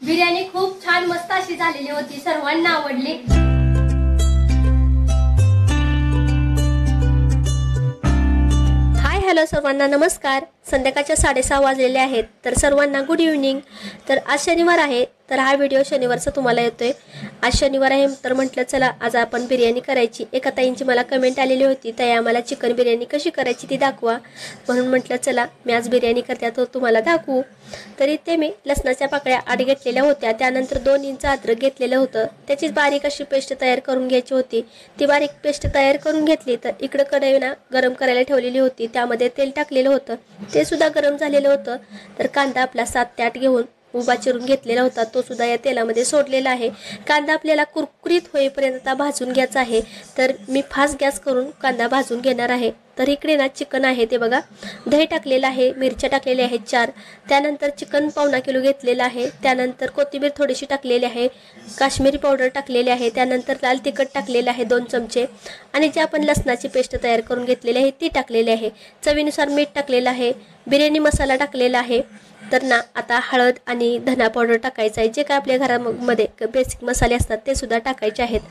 बिर्याणी खूप छान मस्त अशी झालेली होती, सर्वांना आवडली। हाय हॅलो सर्वांना नमस्कार। संध्याकाळच्या 6:30 वाजलेले आहेत, तर सर्वांना गुड इव्हनिंग। तर आज शनिवार आहे, तर हा व्हिडिओ शनिवारचा तुम्हाला येतोय। आज शनिवार आहे तर म्हटलं चला आज आपण बिर्याणी करायची। एका ताईंची मला कमेंट आलेली होती, ताई आम्हाला चिकन बिर्याणी कशी करायची ती दाखवा, म्हणून म्हटलं चला मी आज बिर्याणी करते तो तुम्हाला दाखवू। तरी ते मी लसणाच्या पाकळ्या 8 घेतलेल्या होत्या, त्यानंतर 2 इंच अद्रक घेतलेलं होतं, त्याची बारीक अशी पेस्ट तयार करून घ्यायची होती। ती बारीक पेस्ट तयार करून घेतली, तर इकडे कढई ना गरम करायला ठेवलेली होती, त्यामध्ये तेल टाकलेलं होतं, ते सुद्धा गरम झालेलं होतं। तर कांदा आपला 7 ते 8 घेऊन उभा चिरून घेतलेला होता, तो सुद्धा या तेलामध्ये सोडलेला आहे। कांदा आपल्याला कुरकुरीत होईपर्यंत आता भाजून घ्यायचा आहे, तर मी फास्ट गॅस करून कांदा भाजून घेणार आहे। तर इकडे ना चिकन आहे ते बघा, दही टाकलेलं आहे, मिरच्या टाकलेल्या आहेत 4, त्यानंतर चिकन पावणा किलो घेतलेला आहे, त्यानंतर कोथिंबीर थोडीशी टाकलेली आहे, काश्मीरी पावडर टाकलेली आहे, त्यानंतर लाल तिखट टाकलेलं आहे 2 चमचे, आणि जे आपण लसणाची पेस्ट तयार करून घेतलेली आहे ती टाकलेली आहे। चवीनुसार मीठ टाकलेलं आहे, बिर्याणी मसाला टाकलेला आहे। तर ना आता हळद आणि धना पावडर टाकायचं आहे, जे काय आपल्या घरामध्ये बेसिक मसाले असतात ते सुद्धा टाकायचे आहेत।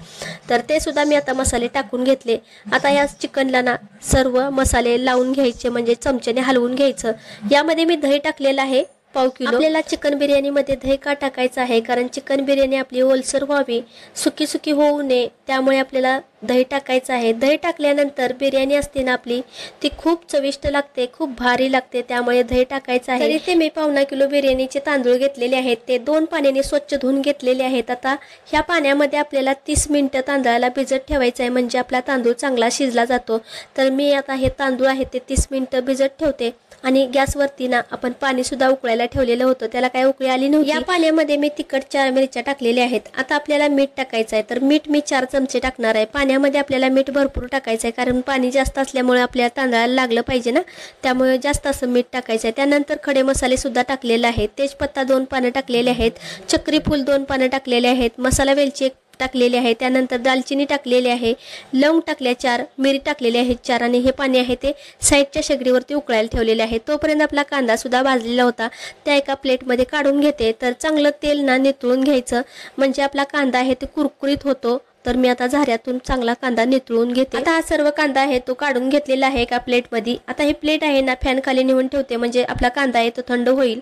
तर ते सुद्धा मी आता मसाले टाकून घेतले। आता या चिकनला ना सर्व मसाले लावून घ्यायचे, म्हणजे चमच्याने हलवून घ्यायचं। यामध्ये मी दही टाकलेलं आहे पाव किलो। आपल्याला चिकन बिर्याणीमध्ये दही का टाकायचं आहे, कारण चिकन बिर्याणी आपली ओलसर व्हावी, सुकी सुकी होऊ नये, त्यामुळे आपल्याला दही टाकायचं आहे। दही टाकल्यानंतर बिर्याणी असते ना आपली ती खूप चविष्ट लागते, खूप भारी लागते, त्यामुळे दही टाकायचं आहे। तरी ते मी पावणा किलो बिर्याणीचे तांदूळ घेतलेले आहेत, ते 2 पाण्याने स्वच्छ धुवून घेतलेले आहेत। आता ह्या पाण्यामध्ये आपल्याला 30 मिनिटं तांदळाला भिजत ठेवायचं आहे, म्हणजे आपला तांदूळ चांगला शिजला जातो। तर मी आता हे तांदूळ आहे ते 30 मिनिटं भिजत ठेवते, आणि गॅसवरती ना आपण पाणी सुद्धा उकळायला ठेवलेलं होतं, त्याला काय उकळी आली नव्हती। या पाण्यामध्ये मी तिखट 4 मिरच्या टाकलेल्या आहेत। आता आपल्याला मीठ टाकायचं आहे, तर मीठ मी 4 चमचे टाकणार आहे। पाण्यामध्ये आपल्याला मीठ भरपूर टाकायचं आहे, कारण पाणी जास्त असल्यामुळे आपल्या तांदळाला लागलं पाहिजे ना, त्यामुळे जास्त असं मीठ टाकायचं आहे। त्यानंतर खडे मसाले सुद्धा टाकलेले आहेत, तेजपत्ता 2 पानं टाकलेले आहेत, चक्री फूल 2 पानं टाकलेले आहेत, मसाला वेलची 1 टाकलेली आहे, त्यानंतर दालचिनी टाकलेली आहे, लवंग टाकल्या 4, मिरी टाकलेली आहेत 4, आणि हे पाणी आहे ते साईडच्या शेगडीवरती उकळायला ठेवलेले आहे। तोपर्यंत आपला कांदा सुद्धा भाजलेला होता, त्या एका प्लेटमध्ये काढून घेते। तर चांगलं तेल ना नितळून घ्यायचं, म्हणजे आपला कांदा आहे ते कुरकुरीत होतो। तर मी आता झाऱ्यातून चांगला कांदा नितळून घेते। आता हा सर्व कांदा आहे तो काढून घेतलेला आहे एका प्लेटमध्ये। आता ही प्लेट आहे ना फॅन खाली नेऊन ठेवते, म्हणजे आपला कांदा आहे तो थंड होईल।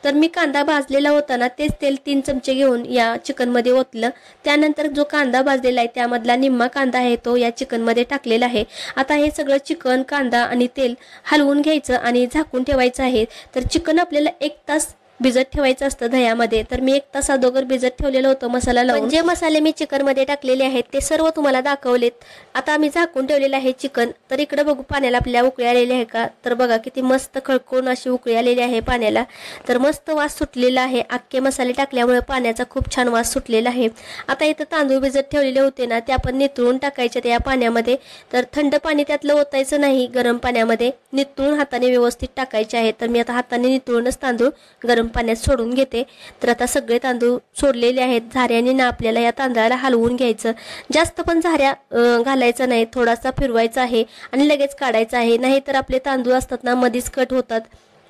तर मी कांदा भाजलेला होता ना तेच तेल 3 चमचे घेऊन या चिकनमध्ये ओतलं, त्यानंतर जो कांदा भाजलेला आहे त्यामधला निम्मा कांदा आहे तो या चिकनमध्ये टाकलेला आहे। आता हे सगळं चिकन, कांदा आणि तेल हलवून घ्यायचं आणि झाकून ठेवायचं आहे। तर चिकन आपल्याला 1 तास भिजत ठेवायचं असतं दह्यामध्ये, तर मी 1 तास अगोदर भिजत ठेवलेलं होतं मसाला लावून। जे मसाले मी चिकनमध्ये टाकलेले आहेत ते सर्व तुम्हाला दाखवलेत। आता मी झाकून ठेवलेलं आहे चिकन। तर इकडे बघू पाण्याला आपल्या उकळी आलेली आहे का, तर बघा किती मस्त खळखळून अशी उकळी आलेली आहे पाण्याला, तर मस्त वास सुटलेला आहे। अख्खे मसाले टाकल्यामुळे पाण्याचा खूप छान वास सुटलेला आहे। आता इथं तांदूळ भिजत ठेवलेले होते ना ते आपण नितळून टाकायचे त्या पाण्यामध्ये। तर थंड पाणी त्यातलं ओतायचं नाही, गरम पाण्यामध्ये नितळून हाताने व्यवस्थित टाकायचे आहे। तर मी आता हाताने नितळूनच तांदूळ गरम पाण्यात सोडून घेते। तर आता सगळे तांदूळ सोडलेले आहेत, झाऱ्याने ना आपल्याला या तांदळाला हलवून घ्यायचं। जास्त पण झाऱ्या घालायचा नाही, थोडासा फिरवायचा आहे आणि लगेच काढायचा आहे, नाहीतर आपले तांदूळ असतात ना मधीच कट होतात।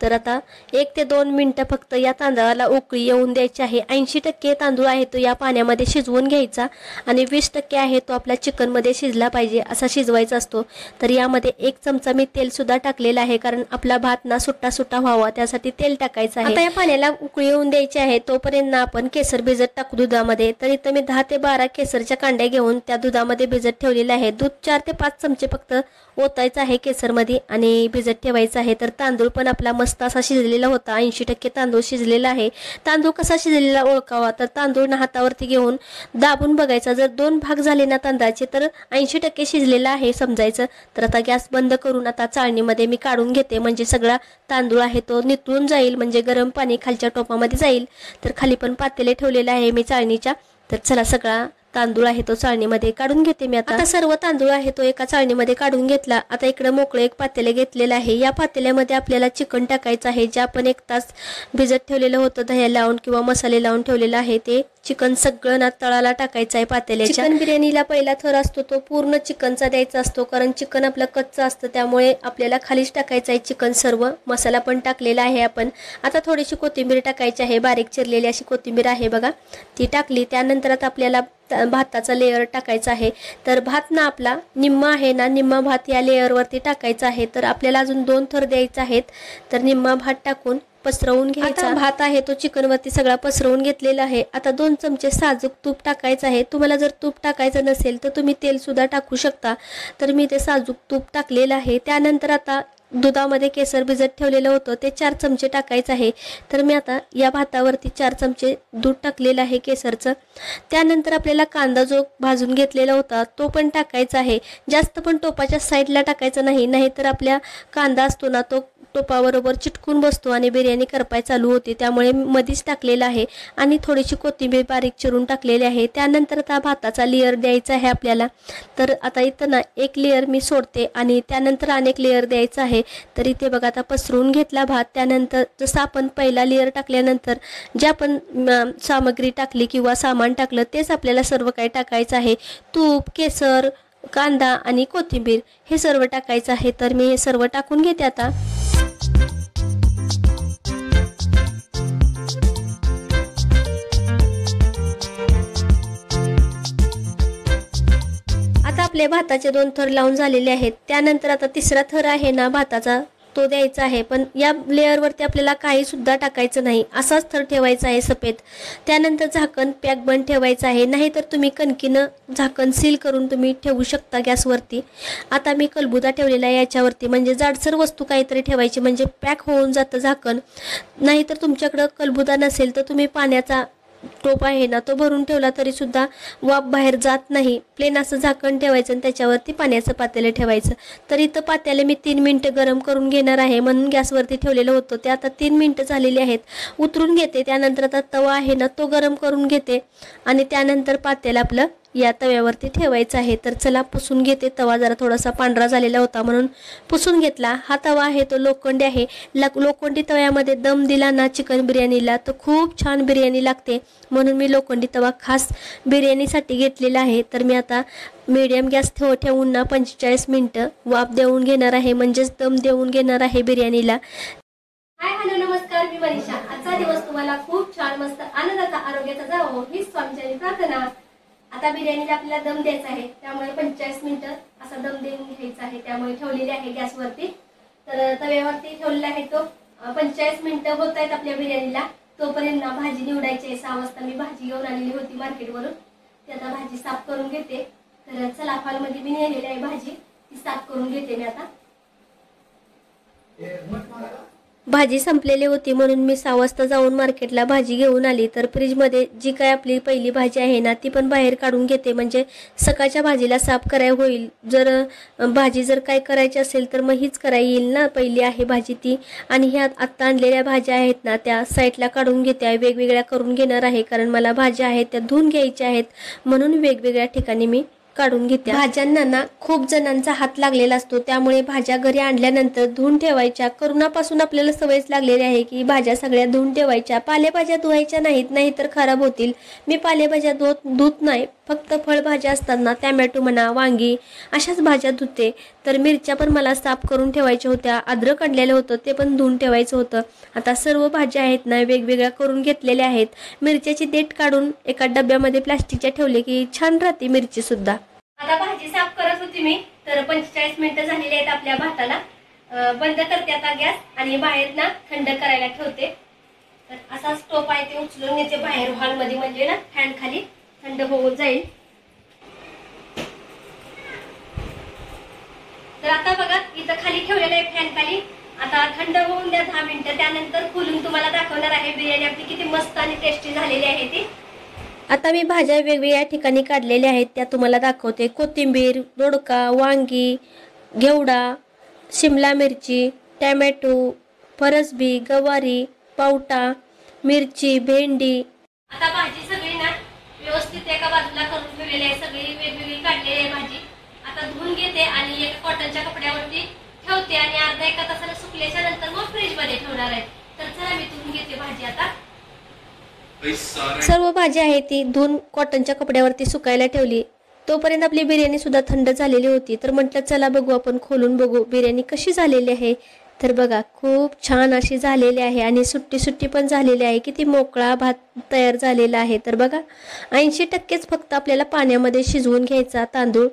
तर आता 1 ते 2 मिनिटं फक्त या तांदळाला उकळी येऊन द्यायची आहे। 80% तांदूळ आहे तो या पाण्यामध्ये शिजवून घ्यायचा, आणि 20% आहे तो आपल्या चिकनमध्ये शिजला पाहिजे असा शिजवायचा असतो। तर यामध्ये 1 चमचा मी तेल सुद्धा टाकलेला आहे, कारण आपला भात ना सुट्टा सुट्टा व्हावा त्यासाठी तेल टाकायचं आहे। आता या पाण्याला उकळी येऊन द्यायची आहे, तोपर्यंत ना आपण केसर भिजत टाकू दुधामध्ये। तर इथं मी 10 ते 12 केसरच्या कांड्या घेऊन त्या दुधामध्ये भिजत ठेवलेल्या आहे। दूध 4 ते 5 चमचे फक्त ओतायचं आहे केसरमध्ये आणि भिजत ठेवायचं आहे। तर तांदूळ पण आपला मस्त असा शिजलेला होता, 80% तांदूळ शिजलेला आहे। तांदूळ कसा शिजलेला ओळखावा, तर तांदूळ हातावरती घेऊन दाबून बघायचा, जर 2 भाग झाले ना तांदळाचे तर 80% शिजलेला आहे समजायचं। तर आता गॅस बंद करून आता चाळणीमध्ये मी काढून घेते, म्हणजे सगळा तांदूळ आहे तो नितळून जाईल, म्हणजे गरम पाणी खालच्या टोपामध्ये जाईल। तर खाली पण पातेले ठेवलेले आहे मी चाळणीच्या। तर चला सगळा तांदूळ आहे तो चाळणीमध्ये काढून घेते मी। आता सर्व तांदूळ आहे तो एका चाळणीमध्ये काढून घेतला। आता इकडे मोकळे एक पातेले घेतलेलं आहे। या पातेल्यामध्ये आपल्याला चिकन टाकायचं आहे, जे आपण 1 तास भिजत ठेवलेलं होतं दह्या लावून किंवा मसाले लावून ठेवलेलं आहे। ते चिकन सगळं ना तळाला टाकायचं आहे पातेल्याच्या। चिकन बिर्याणीला पहिला थर असतो तो पूर्ण चिकनचा द्यायचा असतो, कारण चिकन आपलं कच्चं असतं, त्यामुळे आपल्याला खालीच टाकायचं आहे चिकन सर्व। मसाला पण टाकलेला आहे आपण। आता थोडीशी कोथिंबीर टाकायची आहे, बारीक चिरलेली अशी कोथिंबीर आहे बघा, ती टाकली। त्यानंतर आता आपल्याला भाताचा लेयर टाकायचा आहे। तर भात ना आपला निम्मा आहे ना, निम्मा भात या लेयरवरती टाकायचा आहे। तर आपल्याला अजून 2 थर द्यायचे आहेत, तर निम्मा भात टाकून पसरवून घ्यायचा। भात आहे तो चिकन वरती सगळा पसरवून घेतलेला आहे। आता 2 चमचे साजूक तूप टाकायचं आहे। तुम्हाला जर तूप टाकायचं नसेल तर तुम्ही तेल सुद्धा टाकू शकता, तर मी ते साजूक तूप टाकलेलं आहे। त्यानंतर आता दुधामध्ये केसर भिजत ठेवलेलं होतं ते 4 चमचे टाकायचं आहे। तर मी आता या भातावरती 4 चमचे दूध टाकलेलं आहे केसरचं। त्यानंतर आपल्याला कांदा जो भाजून घेतलेला होता तो पण टाकायचा आहे। जास्त पण टोपाच्या साईडला टाकायचं नाही, नाहीतर आपल्या कांदा असतो ना तो टोपाबरोबर चिटकून बसतो आणि बिर्याणी करपाय चालू होते, त्यामुळे मधीच टाकलेला आहे। आणि थोडीशी कोथिंबीर बारीक चिरून टाकलेली आहे। त्यानंतर आता भाताचा लेयर द्यायचा आहे आपल्याला। तर आता इथं ना 1 लेयर मी सोडते आणि त्यानंतर अनेक लेयर द्यायचा आहे। तर इथे बघा आता पसरून घेतला भात। त्यानंतर जसं आपण पहिला लेयर टाकल्यानंतर जे आपण सामग्री टाकली किंवा सामान टाकलं तेच आपल्याला सर्व काही टाकायचं आहे। तूप, केसर, कांदा आणि कोथिंबीर हे सर्व टाकायचं आहे। तर मी हे सर्व टाकून घेते आता। आता आपले भाताचे 2 थर लावून झालेले आहेत। त्यानंतर आता तिसरा थर आहे ना भाताचा तो द्यायचा आहे, पण या लेअरवरती आपल्याला काही सुद्धा टाकायचं नाही, असाच थर ठेवायचा आहे सफेद। त्यानंतर झाकण पॅक बंद ठेवायचं आहे, नाहीतर तुम्ही कणकीनं झाकण सील करून तुम्ही ठेवू शकता गॅसवरती। आता मी कलबुदा ठेवलेला आहे याच्यावरती, म्हणजे जाडसर वस्तू काहीतरी ठेवायची म्हणजे पॅक होऊन जातं झाकण। नाहीतर तुमच्याकडं कलबुदा नसेल तर तुम्ही पाण्याचा टोप आहे ना तो भरून ठेवला तरी सुद्धा वाफ बाहेर जात नाही। प्लेन असं झाकण ठेवायचं आणि त्याच्यावरती पाण्याचं पातेलं ठेवायचं। तर इथं पातेलं मी 3 मिनिटं गरम करून घेणार आहे, म्हणून गॅसवरती ठेवलेलं होतं ते आता 3 मिनिटं झालेली आहेत। उतरून घेते। त्यानंतर आता तवा आहे ना तो गरम करून घेते आणि त्यानंतर पातेलं आपलं या तव्यावरती ठेवायचं आहे। तर चला पुसून घेते। तवा जरा थोडासा पांढरा झालेला होता म्हणून पुसून घेतला। हा तवा आहे तो लोखंडी आहे। लोखंडी तव्यामध्ये दम दिला ना चिकन बिर्याणीला तर खूप छान बिर्याणी लागते, म्हणून मी लोखंडी तवा खास बिर्याणीसाठी घेतलेला आहे। तर मी आता मीडियम गॅस ठेवून ना 45 मिनिटं वाफ देऊन घेणार आहे, म्हणजेच दम देऊन घेणार आहे बिर्याणीला। हाय हॅलो नमस्कार, मी मनीषा। आजचा दिवस तुम्हाला खूप छान मस्त आनंदाचा आरोग्याचा जावो हीच स्वामींची प्रार्थना। आता बिर्याणीला आपल्याला दम द्यायचा आहे, त्यामुळे 45 मिनिटं असा दम देऊन घ्यायचा आहे, त्यामुळे ठेवलेली आहे गॅसवरती। तर तव्यावरती ठेवलेला आहे तो 45 मिनिटं होत आहेत आपल्या बिर्याणीला। तोपर्यंत ना भाजी निवडायची आहे। 6 वाजता मी भाजी घेऊन आलेली होती मार्केटवरून, ती आता भाजी साफ करून घेते। तर चला हॉलमध्ये मी नेलेली आहे भाजी, ती साफ करून घेते मी आता। भाजी संपलेली होती म्हणून मी 6 वाजता जाऊन मार्केटला भाजी घेऊन आली। तर फ्रीजमध्ये जी काय आपली पहिली भाजी आहे ना ती पण बाहेर काढून घेते, म्हणजे सकाळच्या भाजीला साफ कराय होईल। जर भाजी जर काय करायची असेल तर मग हीच करायला येईल ना, पहिली आहे भाजी ती। आणि ह्या आत्ता आणलेल्या भाज्या आहेत ना त्या साईडला काढून घेते, वेगवेगळ्या करून घेणार आहे, कारण मला भाज्या आहेत त्या धुवून घ्यायच्या आहेत, म्हणून वेगवेगळ्या ठिकाणी मी काढून घेते। भाज्यांना ना खूप जणांचा हात लागलेला असतो, त्यामुळे भाज्या घरी आणल्यानंतर धुवून ठेवायच्या। करोनापासून आपल्याला सवयच लागलेली आहे की भाज्या सगळ्या धुवून ठेवायच्या, पालेभाज्या धुवायच्या नाहीत, नाहीतर खराब होतील। मी पालेभाज्या धुत नाही, फक्त फळभाज्या असतात ना टोमॅटो म्हणा, वांगी अशाच भाज्या धुते। तर मिरच्या पण मला साफ करून ठेवायच्या होत्या, अद्रक आणलेलं होतं ते पण धुवून ठेवायचं होतं। आता सर्व भाज्या आहेत ना वेगवेगळ्या करून घेतलेल्या आहेत। मिरच्याची देठ काढून एका डब्यामध्ये प्लास्टिकच्या ठेवले की छान राहते मिरची सुद्धा। आता भाजी साफ करत होती मी, तर 45 मिनिटं झालेली आहेत आपल्या भाताला। बंद करते आता गॅस आणि बाहेर ना थंड करायला ठेवते। तर असा स्टोप आहे ते उचलून नेते बाहेर हॉलमध्ये, म्हणजे ना फॅन खाली थंड होऊन जाईल। तर आता बघा इथं खाली ठेवलेलं आहे फॅन खाली, आता थंड होऊन द्या 10 मिनिटं, त्यानंतर खोलून तुम्हाला दाखवणार आहे बिर्याणी आपली किती मस्त आणि टेस्टी झालेली आहे ती। आता मी भाज्या वेगवेगळ्या ठिकाणी काढलेल्या आहेत त्या तुम्हाला दाखवते। कोथिंबीर, दोडका, वांगी, घेवडा, शिमला मिरची, टोमॅटो, फरसबी, गवारी, पावटा, मिरची, भेंडी। आता भाजी सगळी ना व्यवस्थित एका बाजूला करून ठेवलेली आहे, सगळी वेगवेगळी काढलेली आहे भाजी. आता धुवून घेते आणि एका कॉटनच्या कपड्यावरती ठेवते आणि अर्धा एका तासाने सुकल्याच्या नंतर मग फ्रीज मध्ये ठेवणार आहे. तर चला मी धुवून घेते भाजी. आता सर्व भाजी आहे ती धुवून कॉटनच्या कपड्यावरती सुकायला ठेवली. तोपर्यंत आपली बिर्याणी सुद्धा थंड झालेली होती. तर म्हटलं चला बघू, आपण खोलून बघू बिर्याणी कशी झालेली आहे. तर बघा खूप छान अशी झालेली आहे आणि सुट्टी सुट्टी पण झालेली आहे. किती मोकळा भात तयार झालेला आहे. तर बघा 80% फक्त आपल्याला पाण्यामध्ये शिजवून घ्यायचा तांदूळ,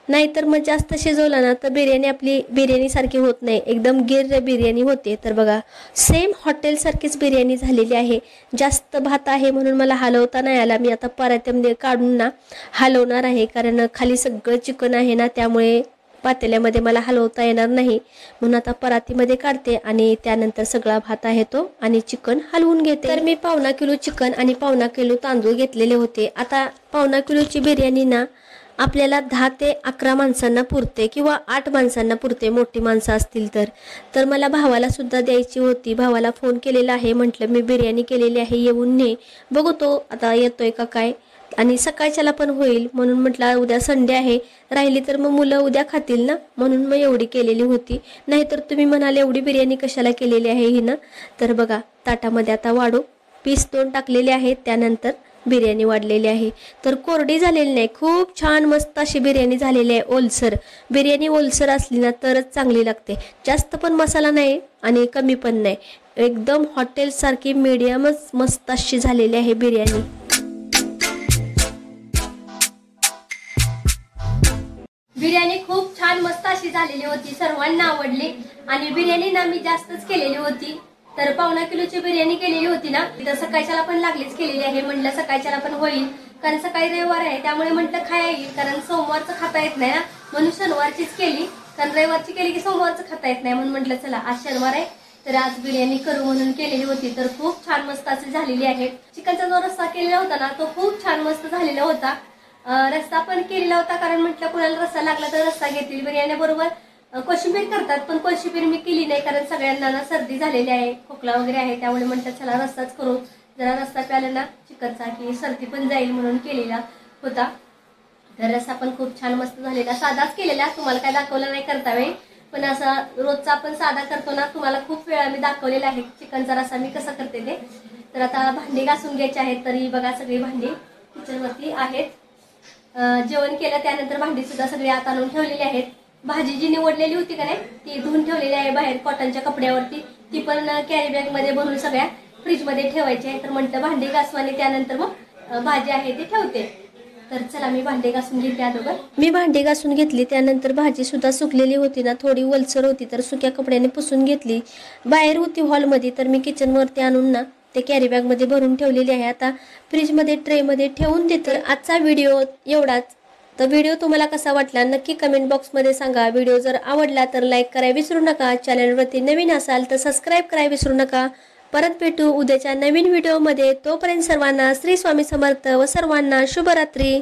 नाहीतर मग जास्त शिजवला ना तर बिर्याणी आपली बिर्याणी सारखी होत नाही, एकदम गिर्र बिर्याणी होते. तर बघा सेम हॉटेल सारखीच बिर्याणी झालेली आहे. जास्त भात आहे म्हणून मला हलवता नाही आला. मी आता परातीमध्ये काढून ना हलवणार आहे, कारण खाली सगळं चिकन आहे ना, त्यामुळे पातेल्यामध्ये मला हलवता येणार नाही. म्हणून आता परातीमध्ये काढते आणि त्यानंतर सगळा भात आहे तो आणि चिकन हलवून घेते. तर मी 1.25 किलो चिकन आणि 1.25 किलो तांदूळ घेतलेले होते. आता 1.25 किलोची बिर्याणी ना आपल्याला 10 ते 11 माणसांना पुरते किंवा 8 माणसांना पुरते, मोठी माणसं असतील तर मला भावाला सुद्धा द्यायची होती. भावाला फोन केलेला आहे, म्हटलं मी बिर्याणी केलेली आहे येऊन ने. बघू तो आता येतोय का काय, आणि सकाळच्याला पण होईल म्हणून म्हटलं उद्या संडे आहे, राहिली तर मग मुलं उद्या खातील ना, म्हणून मग एवढी केलेली होती. नाहीतर तुम्ही म्हणाले एवढी बिर्याणी कशाला केलेली आहे ही ना. तर बघा ताटामध्ये आता वाढू, पीस 2 टाकलेले आहेत, त्यानंतर बिर्याणी वाढलेली आहे. तर कोरडी झालेली नाही, खूप छान मस्त अशी बिर्याणी झालेली आहे. ओलसर बिर्याणी ओलसर असली ना तरच चांगली लागते. जास्त पण मसाला नाही आणि कमी पण नाही, एकदम हॉटेल सारखी मीडियमच मस्त अशी झालेली आहे बिर्याणी. बिर्याणी खूप छान मस्त अशी झालेली होती, सर्वांना आवडली. आणि बिर्याणी ना मी जास्तच केलेली होती. तर 1.25 किलोची बिर्याणी केलेली होती ना, तर सकाळच्याला पण लागलीच केलेली आहे. म्हटलं सकाळच्याला पण होईल, कारण सकाळी रविवार आहे, त्यामुळे म्हटलं खाया येईल. कारण सोमवारचं खाता येत नाही ना, म्हणून शनिवारचीच केली. कारण रविवारची केली की सोमवारचं खाता येत नाही, म्हणून म्हटलं चला आज शनिवार आहे तर आज बिर्याणी करू म्हणून केलेली होती. तर खूप छान मस्त अशी झालेली आहे. चिकनचा जो रस्सा केलेला होता ना तो खूप छान मस्त झालेला होता. रस्सा पण केलेला होता, कारण म्हटलं कुणाला रस्सा लागला तर रस्सा घेतील. बिर्याणी बरोबर कोशिंबीर करतात, पण कोशिंबीर मी केली नाही, कारण सगळ्यांना ना सर्दी झालेली आहे, खोकला वगैरे आहे, त्यामुळे म्हटलं चला रस्साच करू. जरा रस्सा प्याला ना चिकनचा की सर्दी पण जाईल म्हणून केलेला होता. तर रस्सा पण खूप छान मस्त झालेला, साधाच केलेला, तुम्हाला काय दाखवलं नाही करता वेळी, पण असा रोजचा आपण साधा करतो ना, तुम्हाला खूप वेळा मी दाखवलेला आहे चिकनचा रस्सा मी कसा करते ते. तर आता भांडी घासून घ्यायची आहेत. तरी बघा सगळी भांडी किचनवरती आहेत. जेवण केलं त्यानंतर भांडी सुद्धा सगळी आत आणून ठेवलेली आहेत. भाजी जी निवडलेली होती का नाही ती धुवून ठेवलेली आहे बाहेर कॉटनच्या कपड्यावरती, ती पण कॅरी बॅग मध्ये भरून सगळ्या फ्रीज मध्ये ठेवायची आहे. तर म्हटलं भांडी घासू आणि त्यानंतर मग भाजी आहे ती ठेवते. तर चला मी भांडी घासून घेते. अगोदर मी भांडी घासून घेतली, त्यानंतर भाजी सुद्धा सुकलेली होती ना, थोडी वलसर होती, तर सुक्या कपड्याने पुसून घेतली. बाहेर होती हॉलमध्ये, तर मी किचनवरती आणून ना ते कॅरी बॅग मध्ये भरून ठेवलेली आहे. आता फ्रीजमध्ये ट्रेमध्ये ठेवून देते. तर आजचा व्हिडिओ एवढाच. तर व्हिडिओ तुम्हाला कसा वाटला नक्की कमेंट बॉक्समध्ये सांगा. व्हिडिओ जर आवडला तर लाईक करायला विसरू नका. चॅनलवरती नवीन असाल तर सबस्क्राईब करायला विसरू नका. परत भेटू उद्याच्या नवीन व्हिडिओमध्ये. तोपर्यंत सर्वांना श्री स्वामी समर्थ व सर्वांना शुभरात्री.